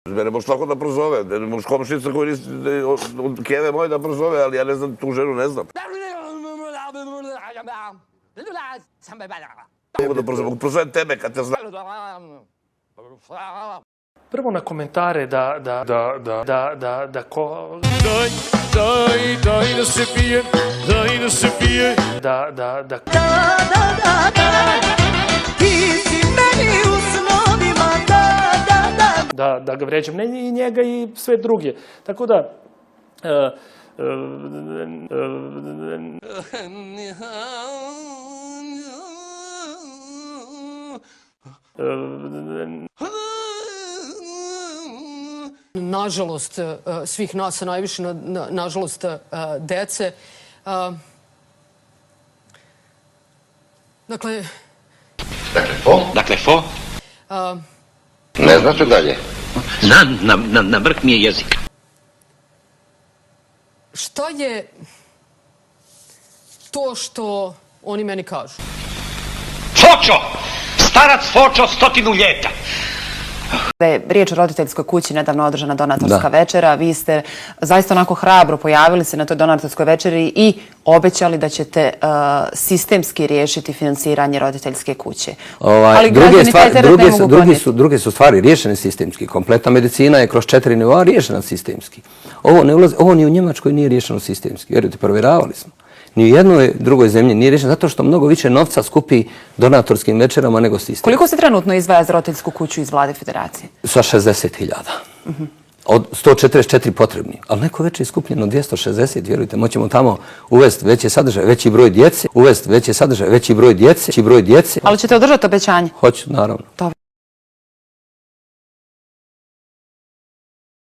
Mene može svako da prozove, može komšinica koji od keve moje da prozove, ali ja ne znam, tu ženu ne znam. Mogu da prozovem tebe kad te znam. Prvo na komentare da se pije, da se pije, da ga vređam, ne i njega i sve druge. Tako da, nažalost svih nas, a najviše nažalost dece. Dakle, fo? Ne znate dalje? Na vrh mi je jezik. šta je to što oni meni kažu? Fočo! Starac Fočo 100 ljeta. Da je riječ o roditeljskoj kući, nedavno održana donatorska večera. Vi ste zaista onako hrabro pojavili se na toj donatorskoj večeri i obećali da ćete sistemski riješiti finansiranje roditeljske kuće. Ali građani taj teret ne mogu podnijeti. Druge su stvari riješene sistemski. Kompletna medicina je kroz 4 nivoa riješena sistemski. Ovo ni u Njemačkoj nije riješeno sistemski. Vjerujte, provjeravali smo. Ni u jednoj drugoj zemlji nije riješeno zato što mnogo više novca skupi donatorskim večerama nego sistem. Koliko se trenutno izdvaja za roditeljsku kuću iz Vlade Federacije? Sa 60.000. Od 144 potrebni. Ali neko večer je skupljeno 260, vjerujte. Moćemo tamo uvesti veće sadržaje, veći broj djece. Ali ćete održati obećanje? Hoću, naravno.